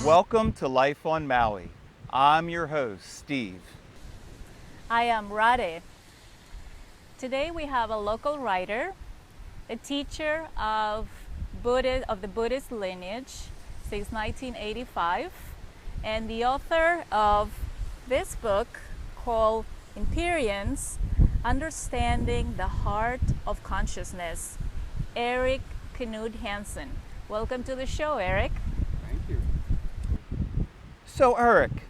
Welcome to Life on Maui. I'm your host, Steve. I am Radhe. Today we have a local writer, a teacher of the Buddhist lineage since 1985, and the author of this book called Imperience, Understanding the Heart of Consciousness, Erik Knud-Hansen. Welcome to the show, Erik. Thank you. So Erik,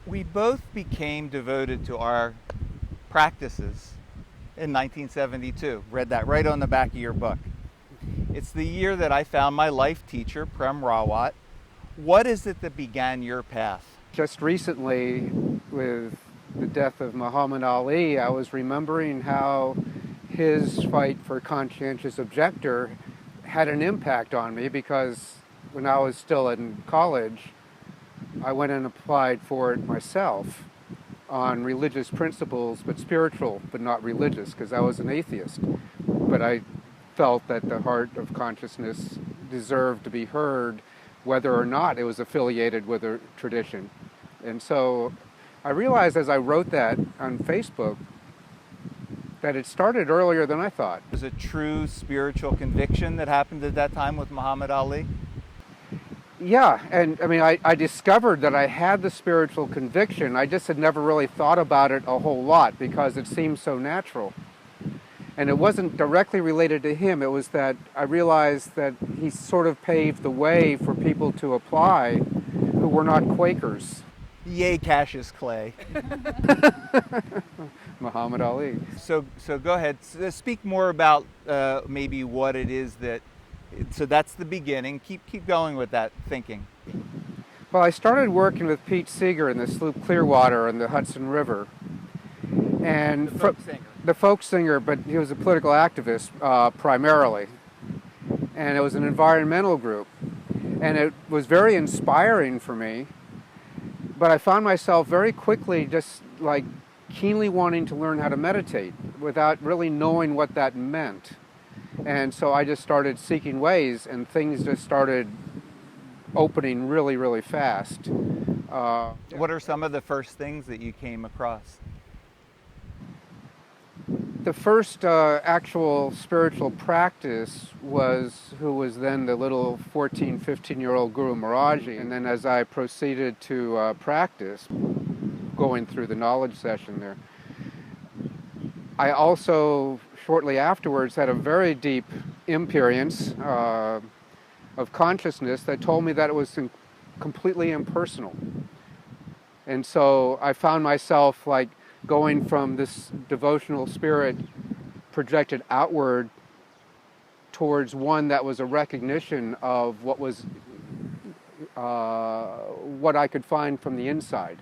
we both became devoted to our practices in 1972. Read that right on the back of your book. It's the year that I found my life teacher, Prem Rawat. What is it that began your path? Just recently, with the death of Muhammad Ali, I was remembering how his fight for conscientious objector had an impact on me, because when I was still in college, I went and applied for it myself on religious principles, but spiritual, but not religious, because I was an atheist. But I felt that the heart of consciousness deserved to be heard, whether or not it was affiliated with a tradition. And so I realized as I wrote that on Facebook that it started earlier than I thought. Was it a true spiritual conviction that happened at that time with Muhammad Ali? Yeah, and I mean, I discovered that I had the spiritual conviction. I just had never really thought about it a whole lot because it seemed so natural. And it wasn't directly related to him. It was that I realized that he sort of paved the way for people to apply who were not Quakers. Yay, Cassius Clay. Muhammad Ali. So go ahead. Speak more about maybe what it is that. So that's the beginning. Keep going with that thinking. Well, I started working with Pete Seeger in the sloop Clearwater on the Hudson River, and the folk singer, but he was a political activist primarily, and it was an environmental group, and it was very inspiring for me. But I found myself very quickly just like keenly wanting to learn how to meditate without really knowing what that meant. And so I just started seeking ways, and things just started opening really, really fast. What are some of the first things that you came across? The first actual spiritual practice was who was then the little 14, 15-year-old Guru Maharaji. And then as I proceeded to practice, going through the knowledge session there, I also, shortly afterwards, had a very deep imperience of consciousness that told me that it was completely impersonal. And so I found myself like going from this devotional spirit projected outward towards one that was a recognition of what was what I could find from the inside.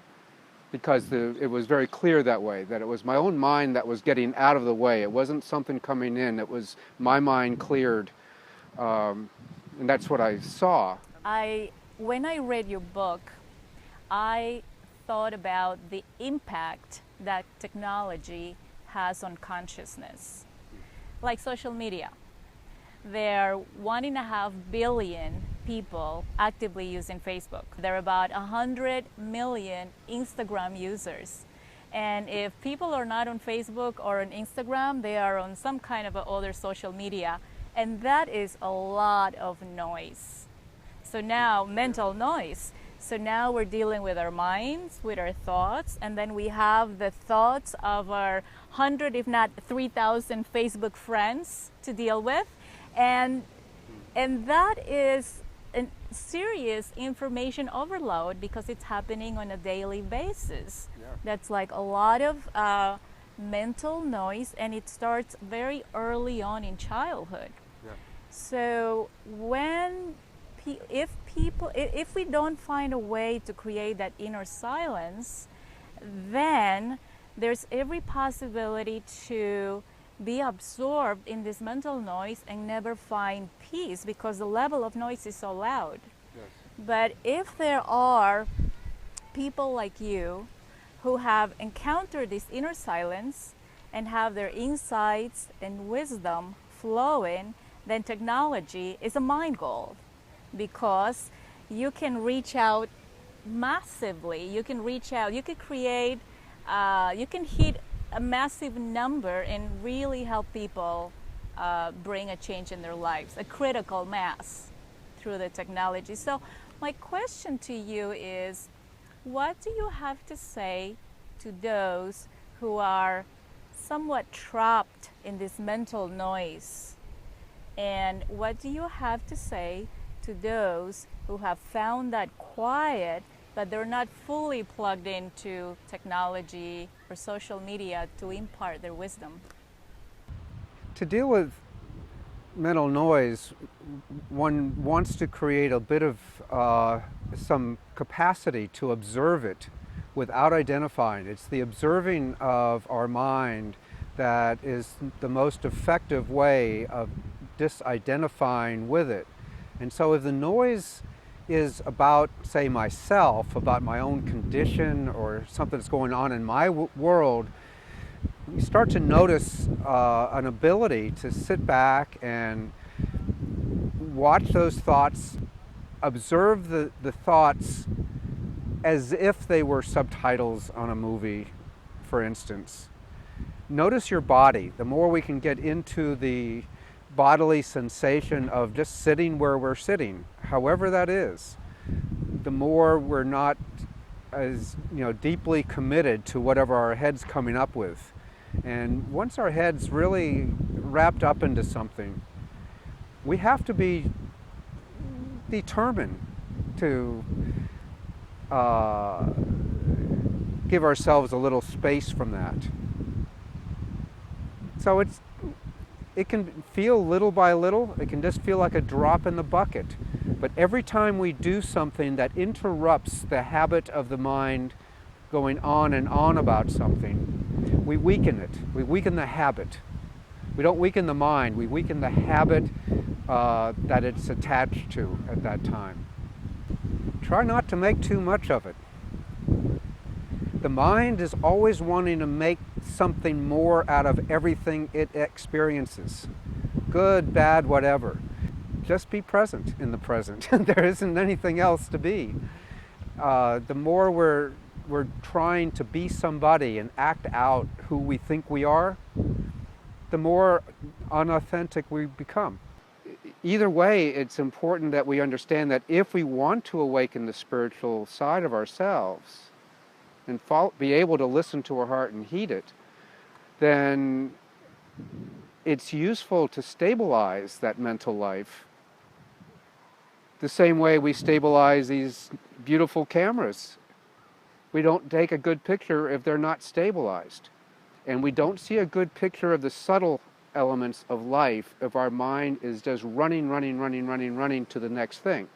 Because it was very clear that way, that it was my own mind that was getting out of the way. It wasn't something coming in. It was my mind cleared, and that's what I saw. When I read your book, I thought about the impact that technology has on consciousness, like social media. There are 1.5 billion people actively using Facebook. There are about 100 million Instagram users. And if people are not on Facebook or on Instagram, they are on some kind of other social media. And that is a lot of noise. So now, mental noise. So now we're dealing with our minds, with our thoughts, and then we have the thoughts of our 100, if not 3,000 Facebook friends to deal with. And that is a serious information overload because it's happening on a daily basis. Yeah. That's like a lot of mental noise, and it starts very early on in childhood. Yeah. So if we don't find a way to create that inner silence, then there's every possibility to be absorbed in this mental noise and never find peace because the level of noise is so loud. Yes. But if there are people like you who have encountered this inner silence and have their insights and wisdom flowing, then technology is a mind goal, because you can reach out massively. You can reach out, you could create, you can hit a massive number and really help people bring a change in their lives, a critical mass through the technology. So my question to you is, what do you have to say to those who are somewhat trapped in this mental noise? And what do you have to say to those who have found that quiet, but they're not fully plugged into technology or social media to impart their wisdom? To deal with mental noise, one wants to create a bit of some capacity to observe it without identifying. It's the observing of our mind that is the most effective way of disidentifying with it. And so if the noise is about, say, myself, about my own condition or something that's going on in my world, you start to notice an ability to sit back and watch those thoughts, observe the thoughts as if they were subtitles on a movie, for instance. Notice your body. The more we can get into the bodily sensation of just sitting where we're sitting, however that is, the more we're not as deeply committed to whatever our head's coming up with. And once our head's really wrapped up into something, we have to be determined to give ourselves a little space from that. So it can feel little by little, it can just feel like a drop in the bucket. But every time we do something that interrupts the habit of the mind going on and on about something, we weaken it. We weaken the habit. We don't weaken the mind, we weaken the habit that it's attached to at that time. Try not to make too much of it. The mind is always wanting to make something more out of everything it experiences. Good, bad, whatever. Just be present in the present. There isn't anything else to be. The more we're trying to be somebody and act out who we think we are, the more unauthentic we become. Either way, it's important that we understand that if we want to awaken the spiritual side of ourselves and be able to listen to our heart and heed it, then it's useful to stabilize that mental life the same way we stabilize these beautiful cameras. We don't take a good picture if they're not stabilized. And we don't see a good picture of the subtle elements of life if our mind is just running to the next thing.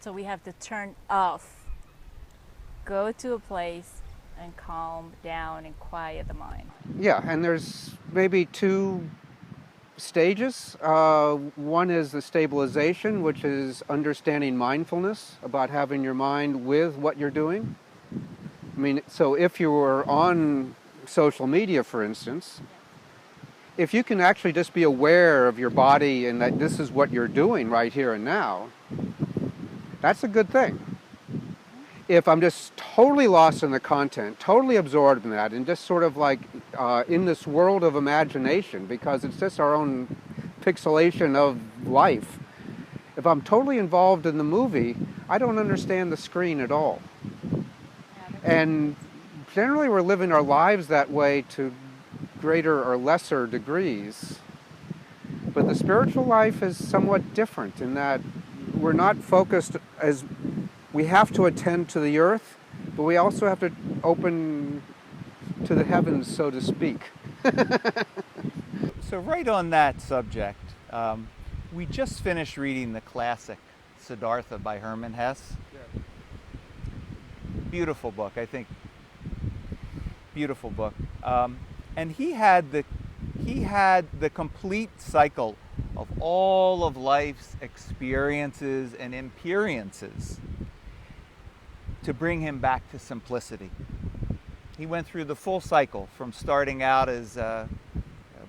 So we have to turn off, go to a place and calm down and quiet the mind. Yeah, and there's maybe two stages. One is the stabilization, which is understanding mindfulness, about having your mind with what you're doing. I mean, so if you were on social media, for instance, if you can actually just be aware of your body and that this is what you're doing right here and now, that's a good thing. If I'm just totally lost in the content, totally absorbed in that, and just sort of like in this world of imagination, because it's just our own pixelation of life, if I'm totally involved in the movie, I don't understand the screen at all. And generally we're living our lives that way to greater or lesser degrees. But the spiritual life is somewhat different in that we're not focused as we have to attend to the earth, but we also have to open to the heavens, so to speak. So right on that subject, we just finished reading the classic Siddhartha by Hermann Hesse. Yeah. Beautiful book, I think. Beautiful book. And he had the complete cycle of all of life's experiences and imperiences to bring him back to simplicity. He went through the full cycle from starting out as a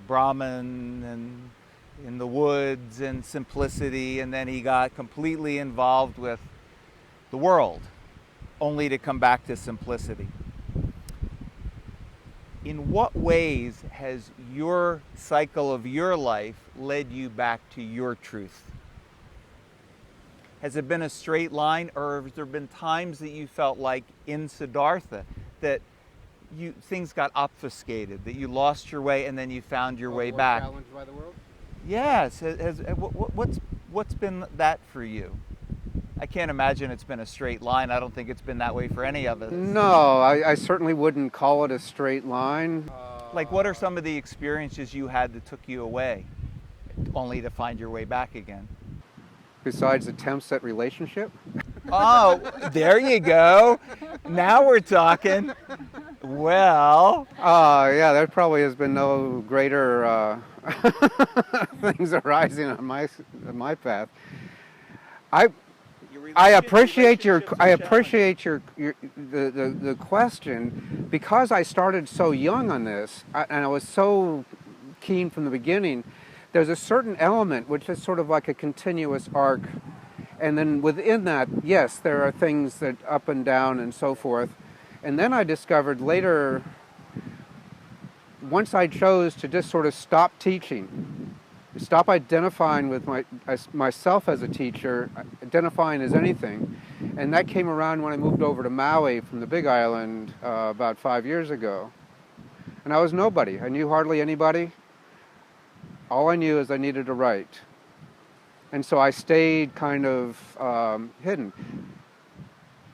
Brahmin and in the woods and simplicity, and then he got completely involved with the world, only to come back to simplicity. In what ways has your cycle of your life led you back to your truth? Has it been a straight line, or have there been times that you felt like in Siddhartha that things got obfuscated, that you lost your way and then you found your way back? Challenged by the world? Yes. What's been that for you? I can't imagine it's been a straight line. I don't think it's been that way for any of us. No, I certainly wouldn't call it a straight line. Like, what are some of the experiences you had that took you away, only to find your way back again? Besides attempts at relationship? Oh, there you go. Now we're talking. Well. Yeah, there probably has been no greater things arising on my path. I appreciate the question, because I started so young on this, and I was so keen from the beginning. There's a certain element which is sort of like a continuous arc, and then within that, yes, there are things that up and down and so forth. And then I discovered later, once I chose to just sort of stop teaching, stop identifying with myself as a teacher, identifying as anything, and that came around when I moved over to Maui from the Big Island about 5 years ago. And I was nobody. I knew hardly anybody. All I knew is I needed to write. And so I stayed kind of hidden.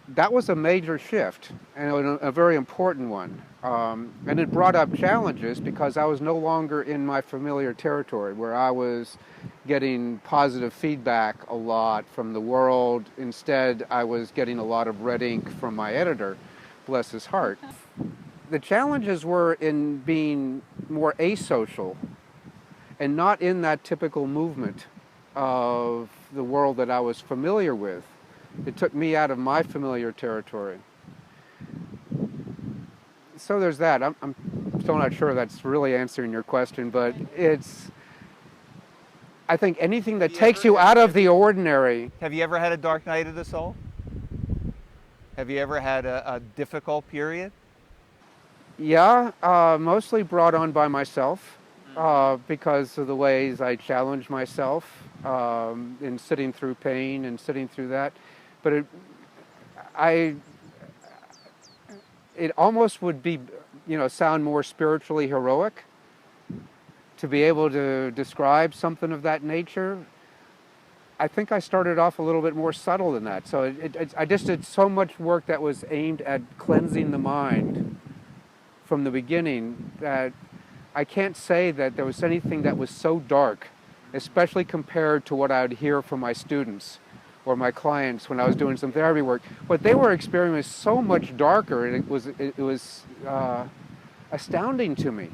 That was a major shift, and a very important one. And it brought up challenges because I was no longer in my familiar territory where I was getting positive feedback a lot from the world. Instead, I was getting a lot of red ink from my editor, bless his heart. The challenges were in being more asocial and not in that typical movement of the world that I was familiar with. It took me out of my familiar territory. So there's that. I'm still not sure that's really answering your question, but I think anything that takes you out of the ordinary. Have you ever had a dark night of the soul? Have you ever had a difficult period? Yeah, mostly brought on by myself. Because of the ways I challenge myself in sitting through pain and sitting through that. But it almost would be, sound more spiritually heroic to be able to describe something of that nature. I think I started off a little bit more subtle than that. So I just did so much work that was aimed at cleansing the mind from the beginning that I can't say that there was anything that was so dark, especially compared to what I would hear from my students or my clients when I was doing some therapy work. What they were experiencing was so much darker, and it was astounding to me.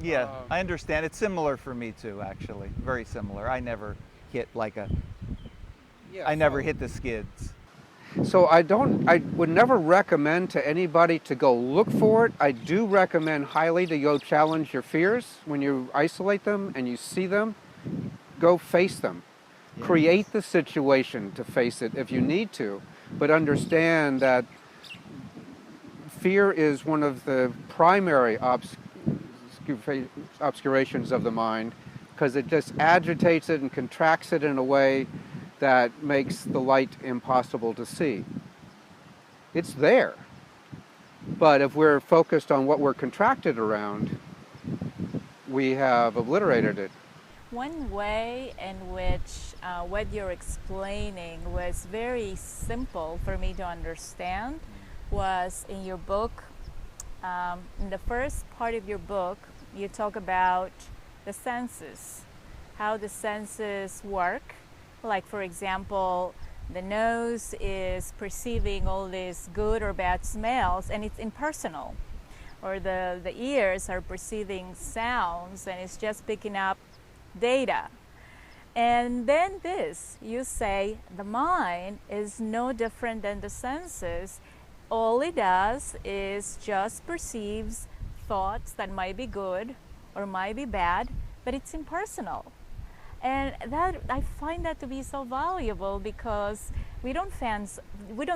Yeah, I understand. It's similar for me too, actually. Very similar. I never hit I never hit the skids. So I would never recommend to anybody to go look for it. I do recommend highly to go challenge your fears. When you isolate them and you see them, go face them. Yes. Create the situation to face it if you need to, but understand that fear is one of the primary obscurations of the mind, because it just agitates it and contracts it in a way that makes the light impossible to see. It's there. But if we're focused on what we're contracted around, we have obliterated it. One way in which what you're explaining was very simple for me to understand was in your book. In the first part of your book, you talk about the senses, how the senses work. Like, for example, the nose is perceiving all these good or bad smells and it's impersonal. Or the ears are perceiving sounds and it's just picking up data. And then you say the mind is no different than the senses. All it does is just perceives thoughts that might be good or might be bad, but it's impersonal. And that I find that to be so valuable because we don't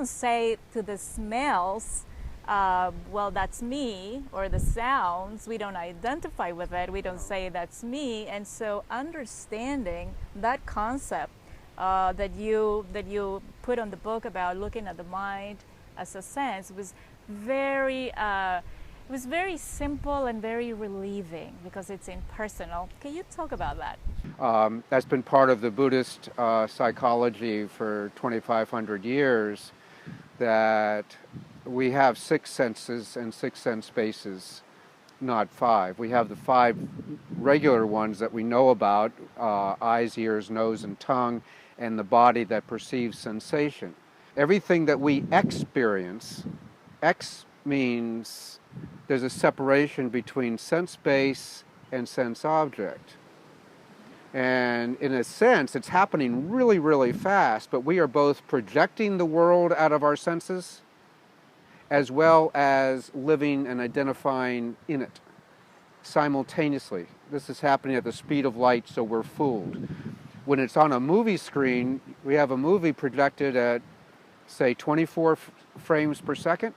say to the smells, well, that's me, or the sounds, we don't identify with it, we don't say that's me. And so understanding that concept that you put on the book about looking at the mind as a sense was very simple and very relieving because it's impersonal. Can you talk about that? That's been part of the Buddhist psychology for 2,500 years, that we have 6 senses and 6 sense spaces, not 5. We have the 5 regular ones that we know about, eyes, ears, nose, and tongue, and the body that perceives sensation. Everything that we experience, X means there's a separation between sense base and sense object. And in a sense, it's happening really, really fast, but we are both projecting the world out of our senses as well as living and identifying in it simultaneously. This is happening at the speed of light, so we're fooled. When it's on a movie screen, we have a movie projected at, say, 24 frames per second.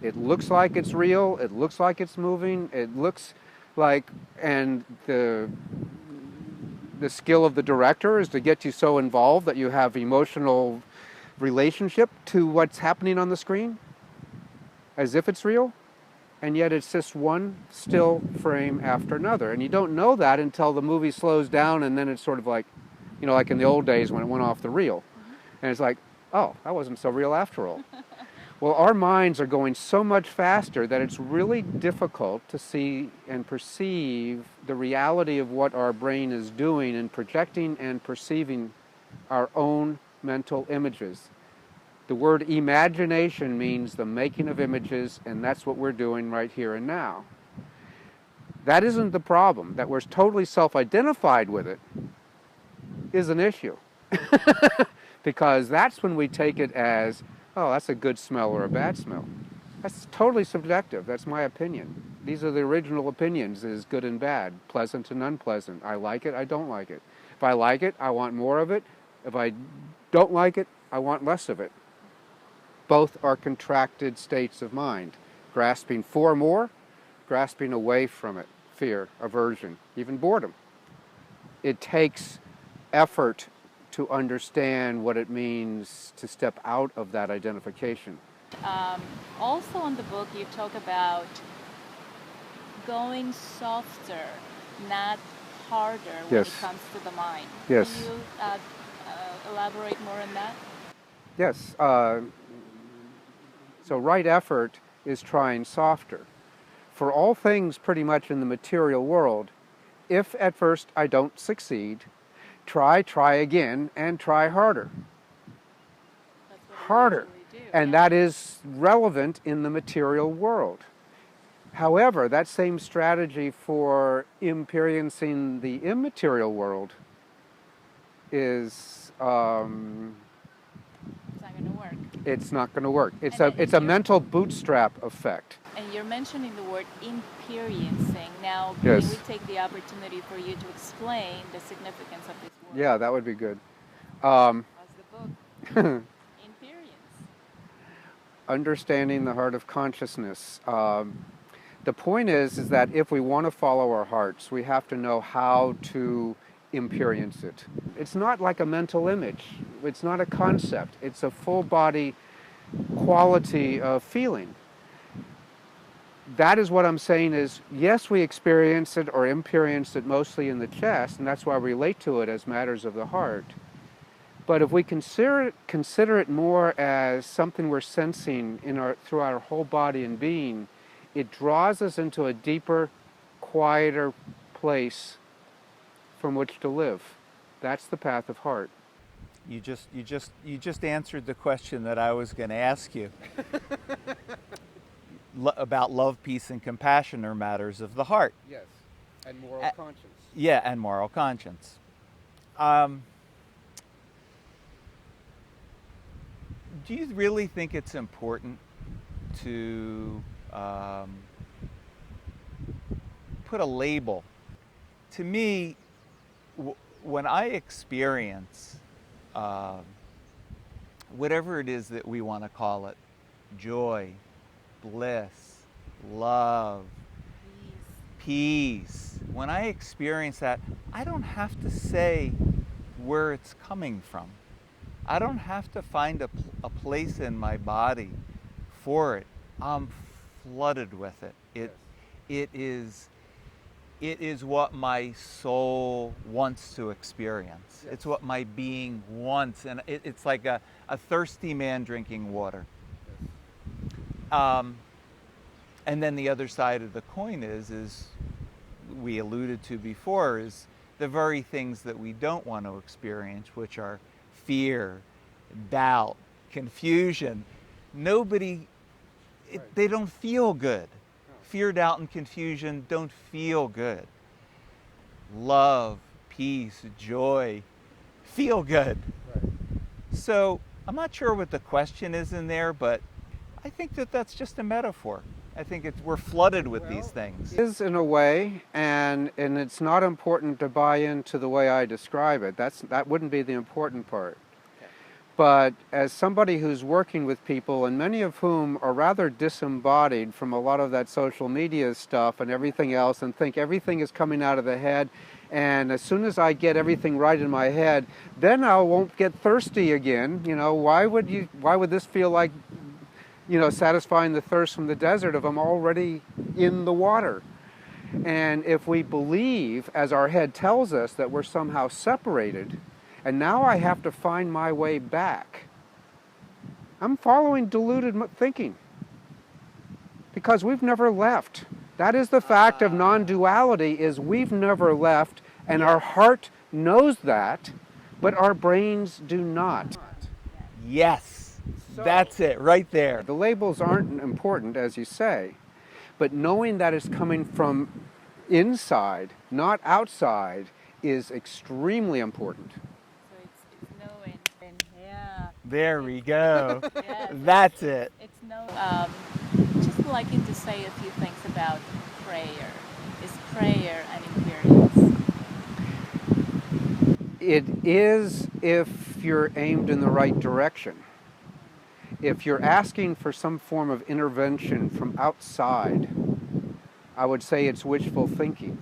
It looks like it's real, it looks like it's moving, it looks like, and the skill of the director is to get you so involved that you have emotional relationship to what's happening on the screen, as if it's real, and yet it's just one still frame after another. And you don't know that until the movie slows down, and then it's sort of like, like in the old days when it went off the reel. And it's like, oh, that wasn't so real after all. Well, our minds are going so much faster that it's really difficult to see and perceive the reality of what our brain is doing in projecting and perceiving our own mental images. The word imagination means the making of images, and that's what we're doing right here and now. That isn't the problem. That we're totally self-identified with it is an issue. Because that's when we take it as, oh, that's a good smell or a bad smell. That's totally subjective. That's my opinion. These are the original opinions, is good and bad, pleasant and unpleasant. I like it, I don't like it. If I like it, I want more of it. If I don't like it, I want less of it. Both are contracted states of mind. Grasping for more, grasping away from it. Fear, aversion, even boredom. It takes effort to understand what it means to step out of that identification. Also on the book you talk about going softer, not harder when Yes. it comes to the mind. Yes. Can you elaborate more on that? Yes. So right effort is trying softer. For all things pretty much in the material world, if at first I don't succeed, try again, and try harder. That's what Harder. we usually do. And that is relevant in the material world. However, that same strategy for imperiencing the immaterial world is It's not going to work. it's not going to work. It's And a mental bootstrap effect. And you're mentioning the word imperiencing. Now, Yes. can we take the opportunity for you to explain the significance of this word? Yeah, that would be good. How's the book? Imperience. Understanding the heart of consciousness. The point is that if we want to follow our hearts, we have to know how to imperience it. It's not like a mental image. It's not a concept. It's a full body quality of feeling. That is what I'm saying is, yes, we experience it or imperience it mostly in the chest, and that's why we relate to it as matters of the heart. But if we consider it more as something we're sensing through our whole body and being, it draws us into a deeper, quieter place from which to live. That's the path of heart. You just answered the question that I was going to ask you. About love, peace, and compassion are matters of the heart. Yes, and moral conscience. Yeah, and moral conscience. Do you really think it's important to put a label? To me, when I experience whatever it is that we want to call it, joy, bliss, love, peace, when I experience that, I don't have to say where it's coming from. I don't have to find a place in my body for it. I'm flooded with it. It is what my soul wants to experience. Yes. It's what my being wants, and it's like a thirsty man drinking water. Yes. And then the other side of the coin is we alluded to before, is the very things that we don't want to experience, which are fear, doubt, confusion. They don't feel good. Fear, doubt, and confusion don't feel good. Love, peace, joy, feel good. Right. So I'm not sure what the question is in there, but I think that that's just a metaphor. I think we're flooded with these things. It is in a way, and it's not important to buy into the way I describe it. That wouldn't be the important part. But as somebody who's working with people, and many of whom are rather disembodied from a lot of that social media stuff and everything else, and think everything is coming out of the head, and as soon as I get everything right in my head, then I won't get thirsty again. You know, why would this feel like, you know, satisfying the thirst from the desert if I'm already in the water? And if we believe, as our head tells us, that we're somehow separated, and now I have to find my way back, I'm following deluded thinking, because we've never left. That is the fact of non-duality, is we've never left, and our heart knows that, but our brains do not. Yes, that's it right there. The labels aren't important, as you say, but knowing that it's coming from inside, not outside, is extremely important. There we go. Yes. That's it. It's just liking to say a few things about prayer. Is prayer an imperience? It is, if you're aimed in the right direction. If you're asking for some form of intervention from outside, I would say it's wishful thinking.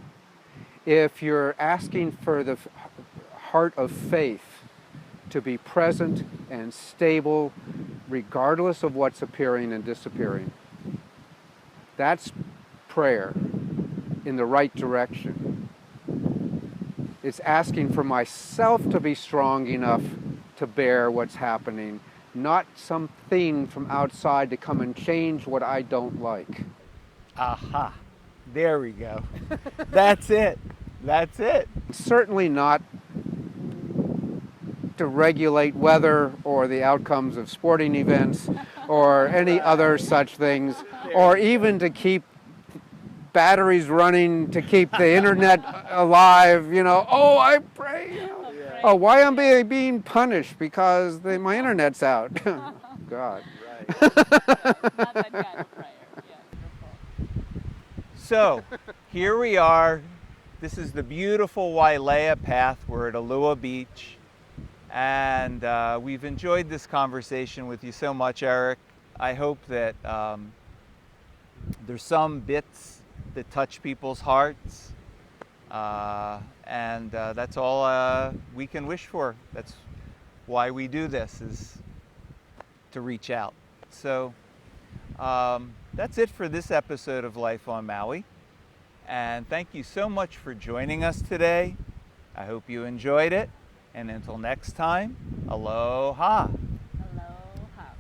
If you're asking for the heart of faith to be present and stable regardless of what's appearing and disappearing, that's prayer in the right direction. It's asking for myself to be strong enough to bear what's happening, not something from outside to come and change what I don't like. Aha, there we go. That's it. That's it. Certainly not to regulate weather or the outcomes of sporting events or any other such things, or even to keep batteries running, to keep the internet alive, you know. Oh, I pray. You know. Yeah. Oh, why am I being punished because my internet's out? God. Right. Not that kind of prayer. Yeah. So, here we are. This is the beautiful Wailea path. We're at Alua Beach. And we've enjoyed this conversation with you so much, Erik. I hope that there's some bits that touch people's hearts. And that's all we can wish for. That's why we do this, is to reach out. So that's it for this episode of Life on Maui. And thank you so much for joining us today. I hope you enjoyed it. And until next time, aloha. Aloha.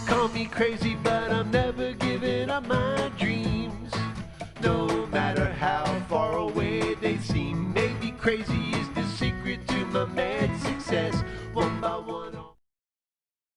Call me crazy, but I'm never giving up my dreams. No matter how far away they seem, maybe crazy is the secret to my man.